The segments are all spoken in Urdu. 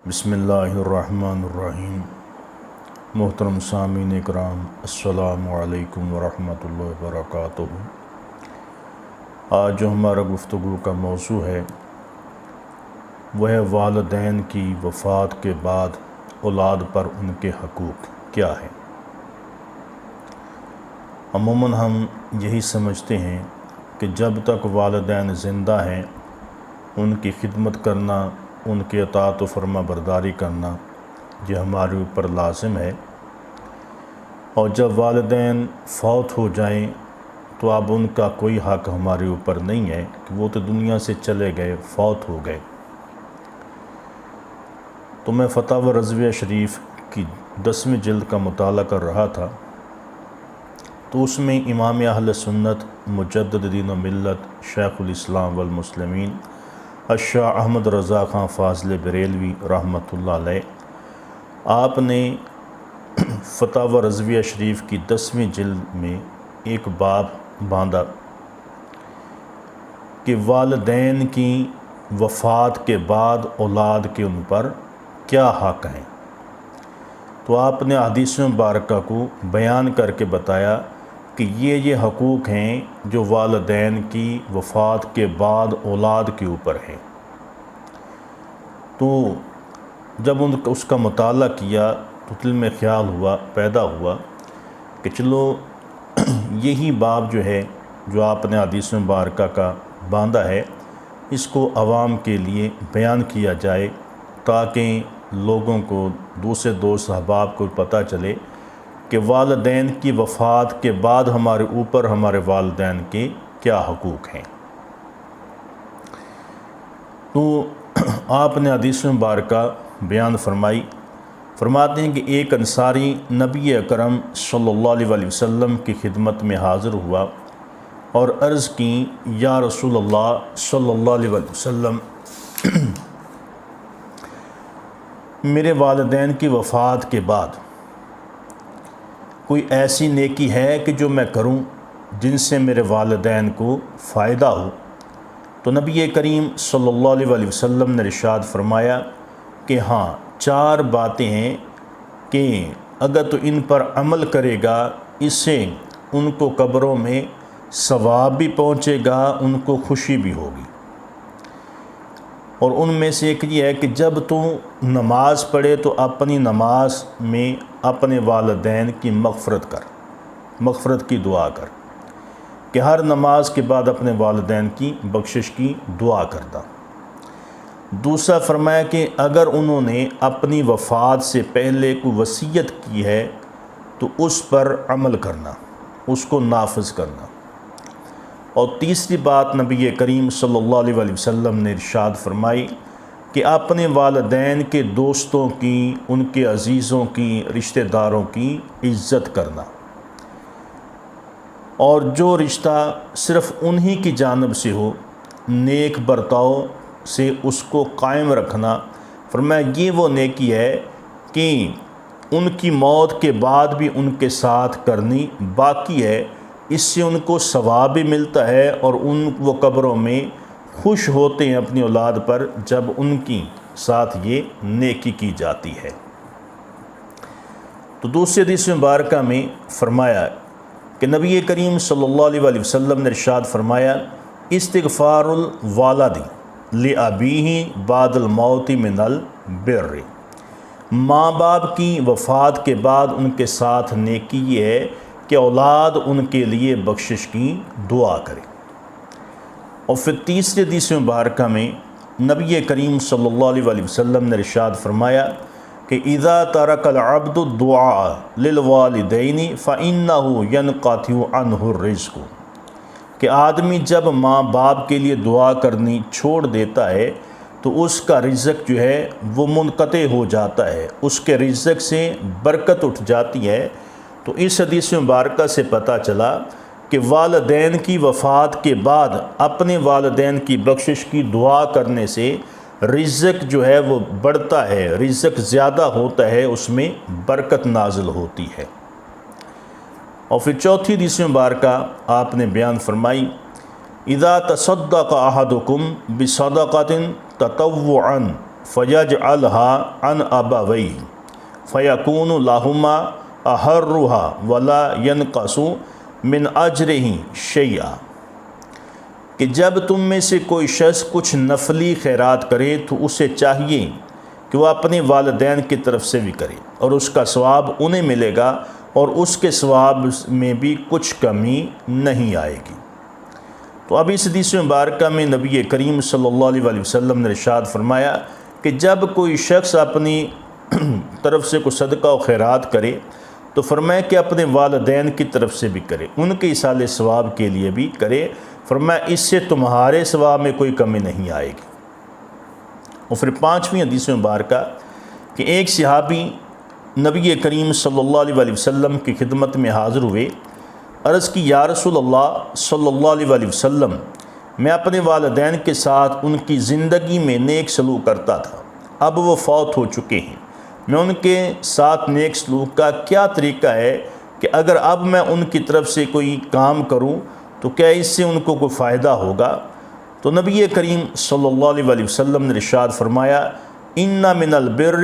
بسم اللہ الرحمن الرحیم۔ محترم سامعین اکرام، السلام علیکم ورحمۃ اللہ وبرکاتہ۔ آج جو ہمارا گفتگو کا موضوع ہے وہ ہے والدین کی وفات کے بعد اولاد پر ان کے حقوق کیا ہیں۔ عموماً ہم یہی سمجھتے ہیں کہ جب تک والدین زندہ ہیں ان کی خدمت کرنا، ان کی اطاعت و فرما برداری کرنا یہ ہمارے اوپر لازم ہے، اور جب والدین فوت ہو جائیں تو اب ان کا کوئی حق ہمارے اوپر نہیں ہے کہ وہ تو دنیا سے چلے گئے، فوت ہو گئے۔ تو میں فتاوی رضویہ شریف کی 10ویں جلد کا مطالعہ کر رہا تھا، تو اس میں امام اہل سنت مجدد دین و ملت شیخ الاسلام والمسلمین الشاہ احمد رضا خان فاضل بریلوی رحمۃ اللہ علیہ، آپ نے فتاوی رضویہ شریف کی 10ویں جلد میں ایک باب باندھا کہ والدین کی وفات کے بعد اولاد کے ان پر کیا حق ہیں۔ تو آپ نے احادیث مبارکہ کو بیان کر کے بتایا کہ یہ حقوق ہیں جو والدین کی وفات کے بعد اولاد کے اوپر ہیں۔ تو جب اس کا مطالعہ کیا تو دل میں خیال پیدا ہوا کہ چلو یہی باب جو ہے جو آپ نے حدیث مبارکہ کا باندھا ہے اس کو عوام کے لیے بیان کیا جائے، تاکہ لوگوں کو، دوسرے دوست احباب کو پتہ چلے کہ والدین کی وفات کے بعد ہمارے اوپر ہمارے والدین کے کیا حقوق ہیں۔ تو آپ نے حدیث مبارکہ بیان فرماتے ہیں کہ ایک انصاری نبی اکرم صلی اللہ علیہ وسلم کی خدمت میں حاضر ہوا اور عرض کی، یا رسول اللہ صلی اللہ علیہ وسلم، میرے والدین کی وفات کے بعد کوئی ایسی نیکی ہے کہ جو میں کروں جن سے میرے والدین کو فائدہ ہو؟ تو نبی کریم صلی اللہ علیہ وسلم نے ارشاد فرمایا کہ ہاں، 4 باتیں ہیں کہ اگر تو ان پر عمل کرے گا اس سے ان کو قبروں میں ثواب بھی پہنچے گا، ان کو خوشی بھی ہوگی۔ اور ان میں سے ایک یہ ہے کہ جب تو نماز پڑھے تو اپنی نماز میں اپنے والدین کی مغفرت کی دعا کر، کہ ہر نماز کے بعد اپنے والدین کی بخشش کی دعا کرتا۔ دوسرا فرمایا کہ اگر انہوں نے اپنی وفات سے پہلے کوئی وصیت کی ہے تو اس پر عمل کرنا، اس کو نافذ کرنا۔ اور تیسری بات نبی کریم صلی اللہ علیہ وسلم نے ارشاد فرمائی کہ اپنے والدین کے دوستوں کی، ان کے عزیزوں کی، رشتہ داروں کی عزت کرنا، اور جو رشتہ صرف انہی کی جانب سے ہو نیک برتاؤ سے اس کو قائم رکھنا۔ فرمایا یہ وہ نیکی ہے کہ ان کی موت کے بعد بھی ان کے ساتھ کرنی باقی ہے، اس سے ان کو ثواب بھی ملتا ہے اور وہ قبروں میں خوش ہوتے ہیں اپنی اولاد پر جب ان کی ساتھ یہ نیکی کی جاتی ہے۔ تو دوسری حدیث مبارکہ میں فرمایا کہ نبی کریم صلی اللہ علیہ وسلم نے ارشاد فرمایا، استغفار الوالد لابیہ بعد الموت من البر، ماں باپ کی وفات کے بعد ان کے ساتھ نیکی یہ ہے کہ اولاد ان کے لیے بخشش کی دعا کرے۔ اور پھر تیسری حدیث مبارکہ میں نبی کریم صلی اللہ علیہ وسلم نے ارشاد فرمایا کہ اذا ترک العبد الدعاء للوالدین فإنہ ينقطع عنہ الرزق، کہ آدمی جب ماں باپ کے لیے دعا کرنی چھوڑ دیتا ہے تو اس کا رزق جو ہے وہ منقطع ہو جاتا ہے، اس کے رزق سے برکت اٹھ جاتی ہے۔ تو اس حدیث مبارکہ سے پتہ چلا کہ والدین کی وفات کے بعد اپنے والدین کی بخشش کی دعا کرنے سے رزق جو ہے وہ بڑھتا ہے، رزق زیادہ ہوتا ہے، اس میں برکت نازل ہوتی ہے۔ اور پھر چوتھی حدیث مبارکہ آپ نے بیان فرمائی، اذا تصدق احدکم بصدقۃ تطوعا فَيَجْعَلْهَا عَنْ أَبَوَيْهِ فَيَكُونُ لَهُمَا أَحَرُّهَا وَلَا يَنْقَصُ مِنْ أَجْرِهِ شَيْئًا، کہ جب تم میں سے کوئی شخص کچھ نفلی خیرات کرے تو اسے چاہیے کہ وہ اپنے والدین کی طرف سے بھی کرے، اور اس کا ثواب انہیں ملے گا اور اس کے ثواب میں بھی کچھ کمی نہیں آئے گی۔ تو اب اس حدیث مبارکہ میں نبی کریم صلی اللہ علیہ وسلم نے ارشاد فرمایا کہ جب کوئی شخص اپنی طرف سے کوئی صدقہ و خیرات کرے تو فرمایا کہ اپنے والدین کی طرف سے بھی کرے، ان کے ایصال ثواب کے لیے بھی کرے، فرمایا اس سے تمہارے ثواب میں کوئی کمی نہیں آئے گی۔ اور پھر 5ویں حدیث مبارکہ کہ ایک صحابی نبی کریم صلی اللہ علیہ وسلم کی خدمت میں حاضر ہوئے، عرض کی یا رسول اللہ صلی اللہ علیہ وسلم، میں اپنے والدین کے ساتھ ان کی زندگی میں نیک سلوک کرتا تھا، اب وہ فوت ہو چکے ہیں، میں ان کے ساتھ نیک سلوک کا کیا طریقہ ہے کہ اگر اب میں ان کی طرف سے کوئی کام کروں تو کیا اس سے ان کو کوئی فائدہ ہوگا؟ تو نبی کریم صلی اللہ علیہ وسلم نے ارشاد فرمایا ان من البر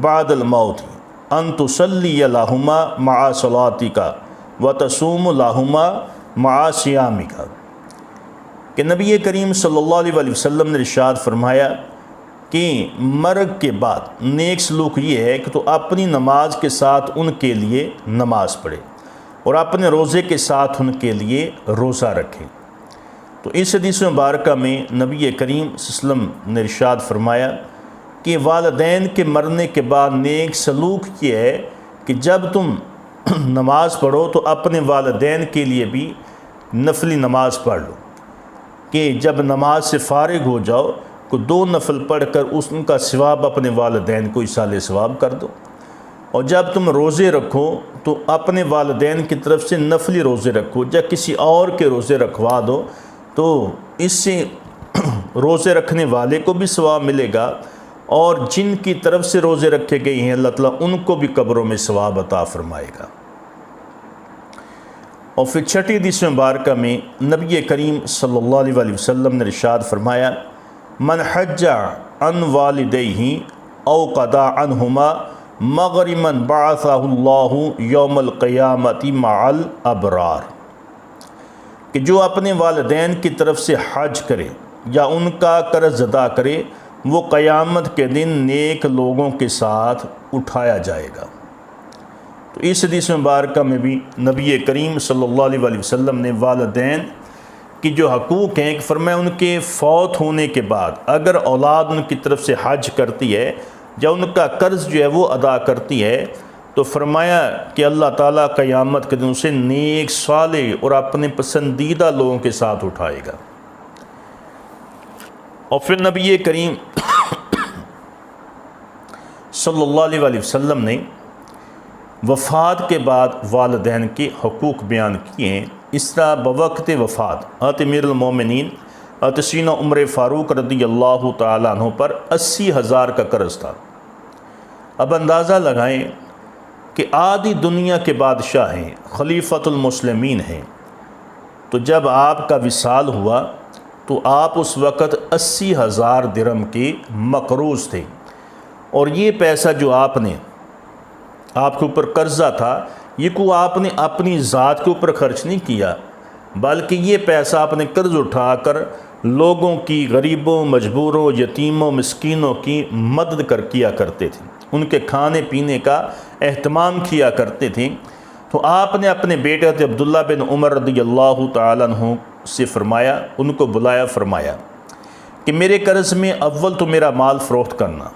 بعد الموت ان تصلی لہما مع صلاتک وتصوم لہما مع صیامک، کہ نبی کریم صلی اللہ علیہ وسلم نے ارشاد فرمایا کہ مرگ کے بعد نیک سلوک یہ ہے کہ تو اپنی نماز کے ساتھ ان کے لیے نماز پڑھے اور اپنے روزے کے ساتھ ان کے لیے روزہ رکھے۔ تو اس حدیث مبارکہ میں نبی کریم صلی اللہ علیہ وسلم نے ارشاد فرمایا کہ والدین کے مرنے کے بعد نیک سلوک یہ ہے کہ جب تم نماز پڑھو تو اپنے والدین کے لیے بھی نفلی نماز پڑھ لو، کہ جب نماز سے فارغ ہو جاؤ کو 2 نفل پڑھ کر ان کا ثواب اپنے والدین کو ایصال ثواب کر دو، اور جب تم روزے رکھو تو اپنے والدین کی طرف سے نفلی روزے رکھو، یا کسی اور کے روزے رکھوا دو تو اس سے روزے رکھنے والے کو بھی ثواب ملے گا، اور جن کی طرف سے روزے رکھے گئے ہیں اللہ تعالیٰ ان کو بھی قبروں میں ثواب عطا فرمائے گا۔ اور پھر 6 حدیث مبارکہ میں نبی کریم صلی اللہ علیہ وسلم نے ارشاد فرمایا من حج عن والدیہ او قضا عنہما مغرما بعثہ اللہ یوم القیامت مع الابرار، کہ جو اپنے والدین کی طرف سے حج کرے یا ان کا قرض ادا کرے وہ قیامت کے دن نیک لوگوں کے ساتھ اٹھایا جائے گا۔ تو اس حدیث مبارکہ میں بھی نبی کریم صلی اللہ علیہ وسلم نے والدین کی جو حقوق ہیں کہ فرمایا ان کے فوت ہونے کے بعد اگر اولاد ان کی طرف سے حج کرتی ہے یا ان کا قرض جو ہے وہ ادا کرتی ہے تو فرمایا کہ اللہ تعالیٰ قیامت کے دن اسے نیک صالح اور اپنے پسندیدہ لوگوں کے ساتھ اٹھائے گا۔ اور پھر نبی کریم صلی اللہ علیہ وسلم نے وفات کے بعد والدین کے حقوق بیان کیے ہیں۔ اس طرح بوقت وفات حضرت امیر المومنین حضرت سیدنا عمر فاروق رضی اللہ تعالیٰ عنہ پر 80,000 کا قرض تھا۔ اب اندازہ لگائیں کہ آدھی دنیا کے بادشاہ ہیں، خلیفۃ المسلمین ہیں، تو جب آپ کا وصال ہوا تو آپ اس وقت 80,000 درہم کے مقروض تھے، اور یہ پیسہ جو آپ کے اوپر قرضہ تھا یہ کو آپ نے اپنی ذات کے اوپر خرچ نہیں کیا، بلکہ یہ پیسہ آپ نے قرض اٹھا کر لوگوں کی، غریبوں، مجبوروں، یتیموں، مسکینوں کی مدد کیا کرتے تھے، ان کے کھانے پینے کا اہتمام کیا کرتے تھے۔ تو آپ نے اپنے بیٹے حضرت عبداللہ بن عمر رضی اللہ تعالیٰ عنہ سے فرمایا، ان کو بلایا، فرمایا کہ میرے قرض میں اول تو میرا مال فروخت کرنا،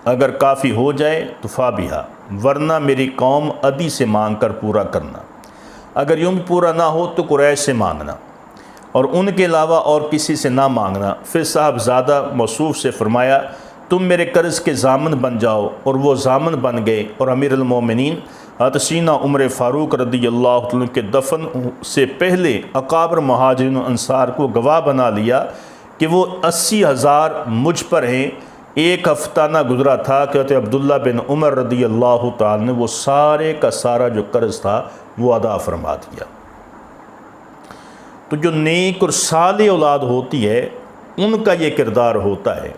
اگر کافی ہو جائے تو فابیہا، ورنہ میری قوم عدی سے مانگ کر پورا کرنا، اگر یوں بھی پورا نہ ہو تو قریش سے مانگنا، اور ان کے علاوہ اور کسی سے نہ مانگنا۔ پھر صاحبزادہ موصوف سے فرمایا تم میرے قرض کے ضامن بن جاؤ، اور وہ ضامن بن گئے، اور امیر المومنین حضرت سیدنا عمر فاروق رضی اللہ عنہ کے دفن سے پہلے اکابر مہاجرین و انصار کو گواہ بنا لیا کہ وہ 80,000 مجھ پر ہیں۔ ایک ہفتہ نہ گزرا تھا کہ حضرت عبداللہ بن عمر رضی اللہ تعالیٰ نے وہ سارے کا سارا جو قرض تھا وہ ادا فرما دیا۔ تو جو نیک اور صالح اولاد ہوتی ہے ان کا یہ کردار ہوتا ہے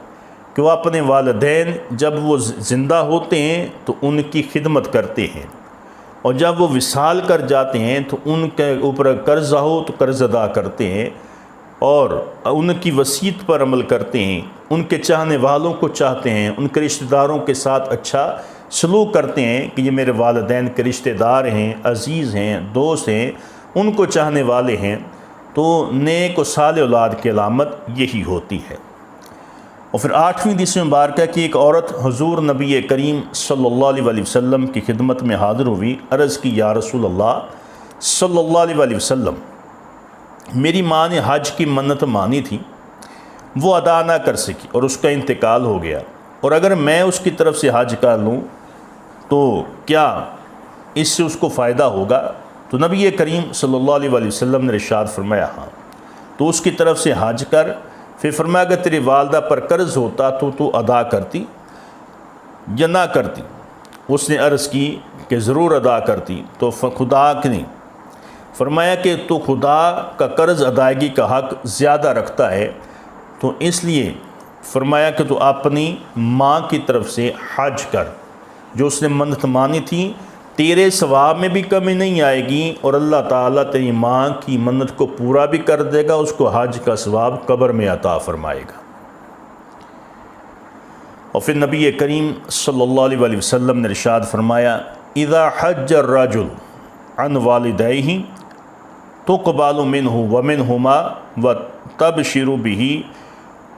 کہ کہ وہ اپنے والدین جب وہ زندہ ہوتے ہیں تو ان کی خدمت کرتے ہیں، اور جب وہ وصال کر جاتے ہیں تو ان کے اوپر قرضہ ہو تو قرض ادا کرتے ہیں، اور ان کی وصیت پر عمل کرتے ہیں، ان کے چاہنے والوں کو چاہتے ہیں، ان کے رشتہ داروں کے ساتھ اچھا سلوک کرتے ہیں کہ یہ میرے والدین کے رشتہ دار ہیں، عزیز ہیں، دوست ہیں، ان کو چاہنے والے ہیں، تو نیک و صالح اولاد کی علامت یہی ہوتی ہے۔ اور پھر 8ویں حدیث مبارکہ کہ ایک عورت حضور نبی کریم صلی اللہ علیہ وسلم کی خدمت میں حاضر ہوئی، عرض کی یا رسول اللہ صلی اللہ علیہ وسلم، میری ماں نے حج کی منت مانی تھی، وہ ادا نہ کر سکی اور اس کا انتقال ہو گیا، اور اگر میں اس کی طرف سے حج کر لوں تو کیا اس سے اس کو فائدہ ہوگا؟ تو نبی کریم صلی اللہ علیہ وسلم نے ارشاد فرمایا ہاں، تو اس کی طرف سے حج کر۔ پھر فرمایا اگر تیری والدہ پر قرض ہوتا تو ادا کرتی یا نہ کرتی؟ اس نے عرض کی کہ ضرور ادا کرتی، تو خدا نے فرمایا کہ تو خدا کا قرض ادائیگی کا حق زیادہ رکھتا ہے، تو اس لیے فرمایا کہ تو اپنی ماں کی طرف سے حج کر، جو اس نے منت مانی تھی، تیرے ثواب میں بھی کمی نہیں آئے گی، اور اللہ تعالیٰ تیری ماں کی منت کو پورا بھی کر دے گا، اس کو حج کا ثواب قبر میں عطا فرمائے گا۔ اور پھر نبی کریم صلی اللہ علیہ وسلم نے ارشاد فرمایا اذا حج الرجل عن والدیہ تقبل منہ ومنہما وتبشر بہ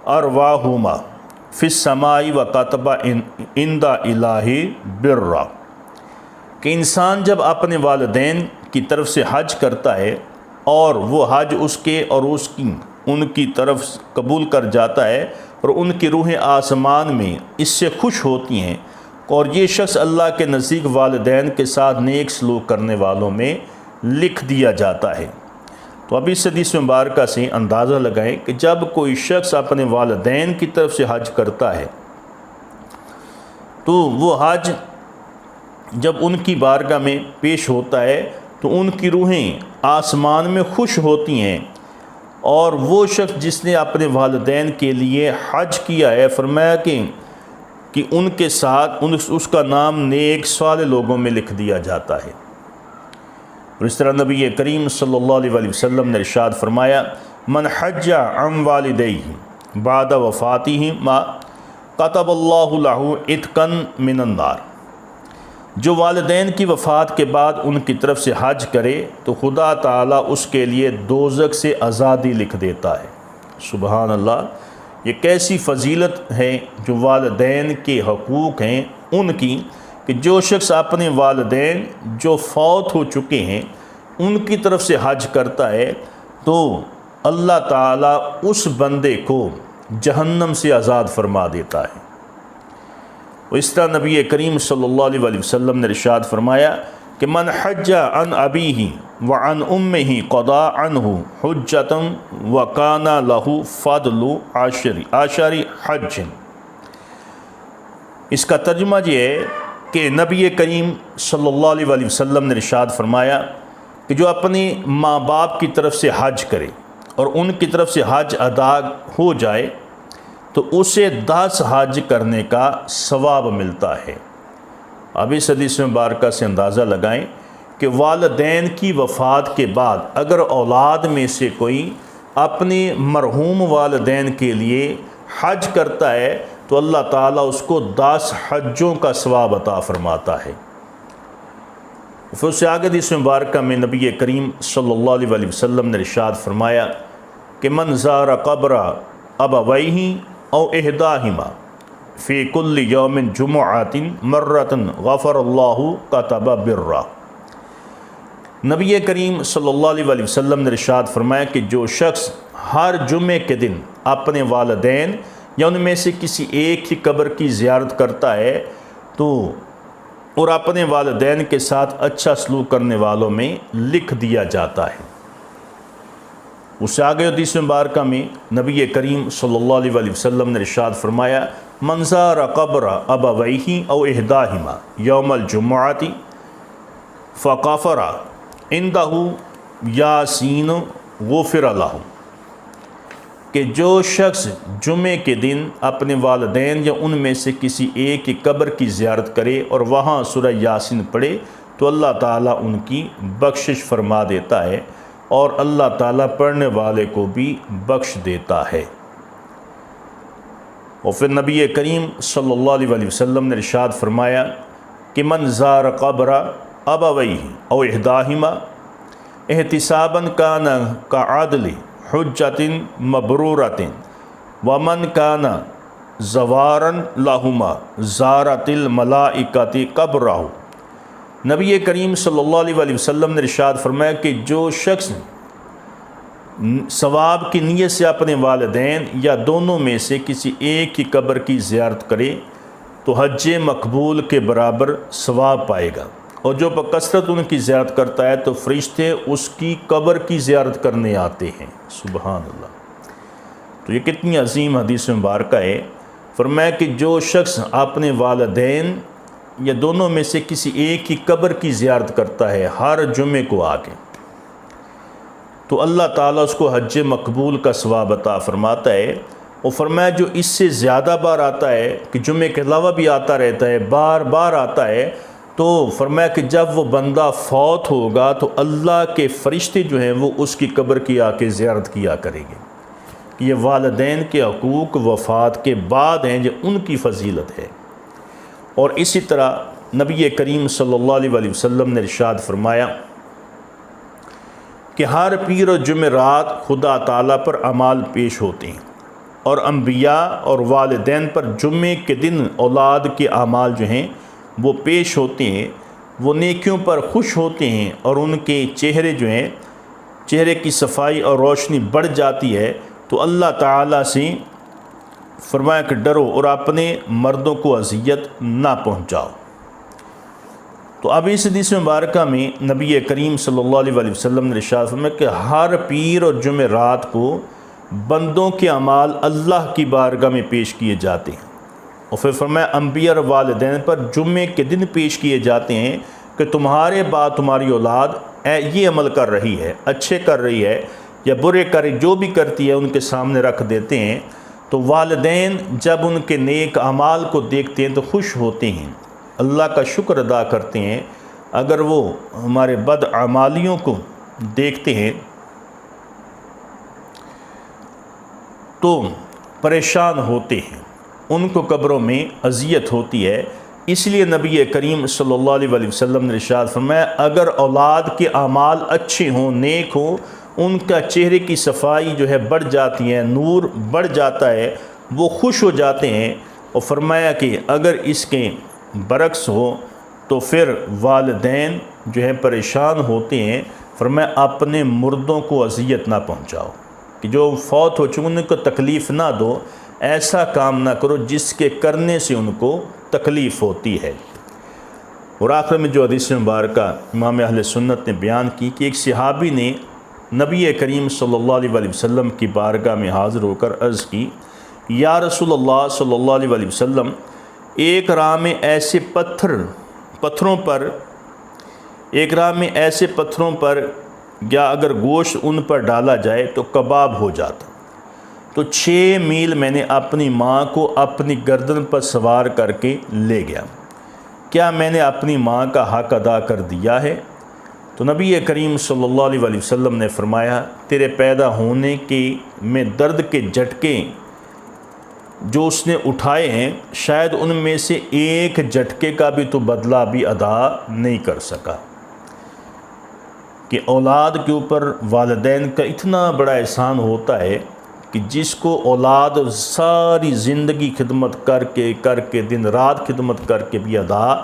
ارواحہما فی السماء وکتب عند الہ برا، کہ انسان جب اپنے والدین کی طرف سے حج کرتا ہے اور وہ حج اس کے اور ان کی طرف قبول کر جاتا ہے، اور ان کی روحیں آسمان میں اس سے خوش ہوتی ہیں، اور یہ شخص اللہ کے نزدیک والدین کے ساتھ نیک سلوک کرنے والوں میں لکھ دیا جاتا ہے۔ تو اب اس حدیث مبارکہ سے اندازہ لگائیں کہ جب کوئی شخص اپنے والدین کی طرف سے حج کرتا ہے تو وہ حج جب ان کی بارگاہ میں پیش ہوتا ہے تو ان کی روحیں آسمان میں خوش ہوتی ہیں، اور وہ شخص جس نے اپنے والدین کے لیے حج کیا ہے، فرمایا کہ ان کے ساتھ اس کا نام نیک صالح لوگوں میں لکھ دیا جاتا ہے۔ اور اس طرح نبی کریم صلی اللہ علیہ وسلم نے ارشاد فرمایا من حج عن والدیہ بعد وفاتہما کتب اللہ لہ عتقا من النار، جو والدین کی وفات کے بعد ان کی طرف سے حج کرے تو خدا تعالیٰ اس کے لیے دوزخ سے آزادی لکھ دیتا ہے۔ سبحان اللہ، یہ کیسی فضیلت ہے جو والدین کے حقوق ہیں ان کی، کہ جو شخص اپنے والدین جو فوت ہو چکے ہیں ان کی طرف سے حج کرتا ہے تو اللہ تعالیٰ اس بندے کو جہنم سے آزاد فرما دیتا ہے۔ اس طرح نبی کریم صلی اللہ علیہ وسلم نے ارشاد فرمایا کہ من حج عن ابیہ وعن امہ قضا عنہ حجۃ وکان لہ فضل عشر حج۔ اس کا ترجمہ یہ ہے کہ نبی کریم صلی اللہ علیہ وسلم نے ارشاد فرمایا کہ جو اپنے ماں باپ کی طرف سے حج کرے اور ان کی طرف سے حج ادا ہو جائے تو اسے 10 حج کرنے کا ثواب ملتا ہے۔ اب اس حدیث مبارکہ سے اندازہ لگائیں کہ والدین کی وفات کے بعد اگر اولاد میں سے کوئی اپنے مرحوم والدین کے لیے حج کرتا ہے تو اللہ تعالیٰ اس کو 10 حجوں کا ثواب عطا فرماتا ہے۔ پھر اس سے آگے حدیث مبارکہ میں نبی کریم صلی اللہ علیہ وسلم نے ارشاد فرمایا کہ من زار قبر ابویہ او احداہما فی کل یوم جمعۃ مرۃ غفر اللہ کتب برا۔ نبی کریم صلی اللہ علیہ وسلم نے ارشاد فرمایا کہ جو شخص ہر جمعے کے دن اپنے والدین یا ان میں سے کسی ایک کی قبر کی زیارت کرتا ہے تو اور اپنے والدین کے ساتھ اچھا سلوک کرنے والوں میں لکھ دیا جاتا ہے۔ اس سے آگے حدیث مبارکہ میں نبی کریم صلی اللہ علیہ وسلم نے ارشاد فرمایا من زار قبر ابویہ او احداہما یوم الجمعۃ فغفر عندہ یاسین غفر لہ۔ کہ جو شخص جمعے کے دن اپنے والدین یا ان میں سے کسی ایک کی قبر کی زیارت کرے اور وہاں سورہ یاسین پڑھے تو اللہ تعالیٰ ان کی بخشش فرما دیتا ہے اور اللہ تعالیٰ پڑھنے والے کو بھی بخش دیتا ہے۔ اور پھر نبی کریم صلی اللہ علیہ وسلم نے ارشاد فرمایا کہ من زار قبر ابویہ او احداہما احتسابا کان کعدل حجۃ مبرورۃ ومن کان زوارا لہما زارت الملائکۃ قبرہ۔ نبی کریم صلی اللہ علیہ وسلم نے ارشاد فرمایا کہ جو شخص ثواب کی نیت سے اپنے والدین یا دونوں میں سے کسی ایک کی قبر کی زیارت کرے تو حج مقبول کے برابر ثواب پائے گا، اور جو بکثرت ان کی زیارت کرتا ہے تو فرشتے اس کی قبر کی زیارت کرنے آتے ہیں۔ سبحان اللہ۔ تو یہ کتنی عظیم حدیث مبارکہ ہے۔ فرمایا کہ جو شخص اپنے والدین یا دونوں میں سے کسی ایک کی قبر کی زیارت کرتا ہے ہر جمعے کو آ کے، تو اللہ تعالیٰ اس کو حج مقبول کا ثواب عطا فرماتا ہے۔ اور فرمایا جو اس سے زیادہ بار آتا ہے کہ جمعے کے علاوہ بھی آتا رہتا ہے، بار بار آتا ہے، تو فرمایا کہ جب وہ بندہ فوت ہوگا تو اللہ کے فرشتے جو ہیں وہ اس کی قبر کی آ کے زیارت کیا کریں گے۔ یہ والدین کے حقوق وفات کے بعد ہیں جو ان کی فضیلت ہے۔ اور اسی طرح نبی کریم صلی اللہ علیہ وسلم نے ارشاد فرمایا کہ ہر پیر و جمعرات خدا تعالیٰ پر اعمال پیش ہوتے ہیں، اور انبیاء اور والدین پر جمعے کے دن اولاد کے اعمال جو ہیں وہ پیش ہوتے ہیں، وہ نیکیوں پر خوش ہوتے ہیں اور ان کے چہرے جو ہیں چہرے کی صفائی اور روشنی بڑھ جاتی ہے۔ تو اللہ تعالیٰ سے فرمایا کہ ڈرو اور اپنے مردوں کو اذیت نہ پہنچاؤ۔ تو اب اس حدیث مبارکہ میں نبی کریم صلی اللہ علیہ وسلم نے ارشاد فرمایا کہ ہر پیر اور جمعرات کو بندوں کے اعمال اللہ کی بارگاہ میں پیش کیے جاتے ہیں، اور پھر فرمایا انبیاء اور والدین پر جمعے کے دن پیش کیے جاتے ہیں کہ تمہارے بعد تمہاری اولاد یہ عمل کر رہی ہے، اچھے کر رہی ہے یا برے کر رہی، جو بھی کرتی ہے ان کے سامنے رکھ دیتے ہیں۔ تو والدین جب ان کے نیک اعمال کو دیکھتے ہیں تو خوش ہوتے ہیں، اللہ کا شکر ادا کرتے ہیں۔ اگر وہ ہمارے بد اعمالیوں کو دیکھتے ہیں تو پریشان ہوتے ہیں، ان کو قبروں میں اذیت ہوتی ہے۔ اس لیے نبی کریم صلی اللہ علیہ وسلم نے ارشاد فرمایا اگر اولاد کے اعمال اچھے ہوں، نیک ہوں، ان کا چہرے کی صفائی جو ہے بڑھ جاتی ہے، نور بڑھ جاتا ہے، وہ خوش ہو جاتے ہیں۔ اور فرمایا کہ اگر اس کے برعکس ہو تو پھر والدین جو ہے پریشان ہوتے ہیں۔ فرمایا اپنے مردوں کو اذیت نہ پہنچاؤ، کہ جو فوت ہو چکے ان کو تکلیف نہ دو، ایسا کام نہ کرو جس کے کرنے سے ان کو تکلیف ہوتی ہے۔ اور آخر میں جو حدیث مبارکہ امام اہل سنت نے بیان کی کہ ایک صحابی نے نبی کریم صلی اللہ علیہ وسلم کی بارگاہ میں حاضر ہو کر عرض کی، یا رسول اللہ صلی اللہ علیہ وسلم، ایک راہ میں ایسے پتھروں پر یا اگر گوشت ان پر ڈالا جائے تو کباب ہو جاتا، تو 6 میل میں نے اپنی ماں کو اپنی گردن پر سوار کر کے لے گیا، کیا میں نے اپنی ماں کا حق ادا کر دیا ہے؟ تو نبی کریم صلی اللہ علیہ وسلم نے فرمایا تیرے پیدا ہونے میں درد کے جھٹکے جو اس نے اٹھائے ہیں شاید ان میں سے ایک جھٹکے کا بھی تو بدلہ بھی ادا نہیں کر سکا۔ کہ اولاد کے اوپر والدین کا اتنا بڑا احسان ہوتا ہے کہ جس کو اولاد ساری زندگی خدمت کر کے دن رات خدمت کر کے بھی ادا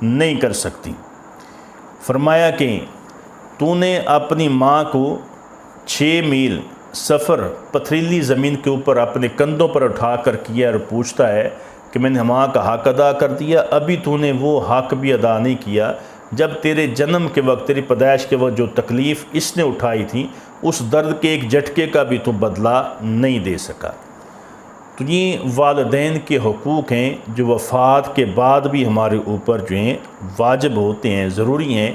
نہیں کر سکتی۔ فرمایا کہ تو نے اپنی ماں کو 6 میل سفر پتھریلی زمین کے اوپر اپنے کندھوں پر اٹھا کر کیا اور پوچھتا ہے کہ میں نے ماں کا حق ادا کر دیا، ابھی تو نے وہ حق بھی ادا نہیں کیا جب تیرے جنم کے وقت، تیری پیدائش کے وقت جو تکلیف اس نے اٹھائی تھی اس درد کے ایک جھٹکے کا بھی تو بدلہ نہیں دے سکا۔ تو یہ والدین کے حقوق ہیں جو وفات کے بعد بھی ہمارے اوپر جو ہیں واجب ہوتے ہیں، ضروری ہیں۔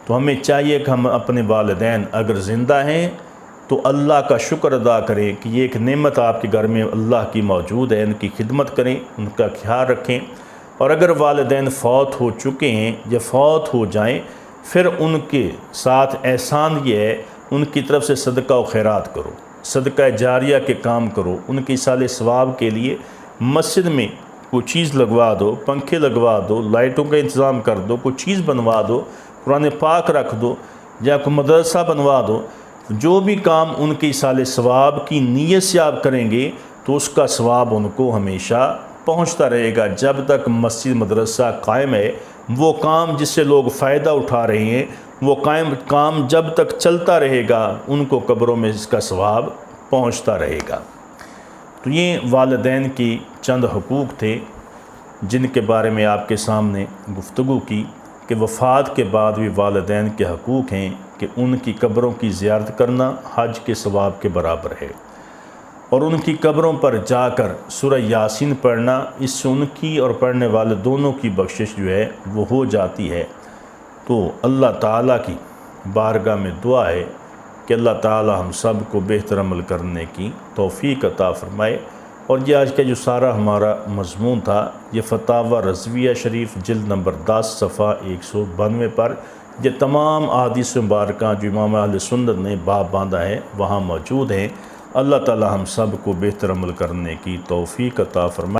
تو ہمیں چاہیے کہ ہم اپنے والدین اگر زندہ ہیں تو اللہ کا شکر ادا کریں کہ یہ ایک نعمت آپ کے گھر میں اللہ کی موجود ہے، ان کی خدمت کریں، ان کا خیال رکھیں۔ اور اگر والدین فوت ہو چکے ہیں یا فوت ہو جائیں، پھر ان کے ساتھ احسان یہ ہے ان کی طرف سے صدقہ و خیرات کرو، صدقہ جاریہ کے کام کرو، ان کی ایصال ثواب کے لیے مسجد میں کوئی چیز لگوا دو، پنکھے لگوا دو، لائٹوں کا انتظام کر دو، کوئی چیز بنوا دو، قرآن پاک رکھ دو یا کوئی مدرسہ بنوا دو۔ جو بھی کام ان کی ایصال ثواب کی نیت سے آپ کریں گے تو اس کا ثواب ان کو ہمیشہ پہنچتا رہے گا۔ جب تک مسجد مدرسہ قائم ہے، وہ کام جس سے لوگ فائدہ اٹھا رہے ہیں، وہ کام جب تک چلتا رہے گا ان کو قبروں میں اس کا ثواب پہنچتا رہے گا۔ تو یہ والدین کی چند حقوق تھے جن کے بارے میں آپ کے سامنے گفتگو کی کہ وفات کے بعد بھی والدین کے حقوق ہیں کہ ان کی قبروں کی زیارت کرنا حج کے ثواب کے برابر ہے، اور ان کی قبروں پر جا کر سورہ یاسین پڑھنا، اس سے ان کی اور پڑھنے والے دونوں کی بخشش جو ہے وہ ہو جاتی ہے۔ تو اللہ تعالیٰ کی بارگاہ میں دعا ہے کہ اللہ تعالیٰ ہم سب کو بہتر عمل کرنے کی توفیق عطا فرمائے۔ اور یہ آج کا جو سارا ہمارا مضمون تھا، یہ فتاوی رضویہ شریف جلد نمبر 10 صفحہ 192 پر یہ تمام احادیث مبارکہ جو امام اہل سنت نے باب باندھا ہے وہاں موجود ہیں۔ اللہ تعالیٰ ہم سب کو بہتر عمل کرنے کی توفیق عطا فرمائے۔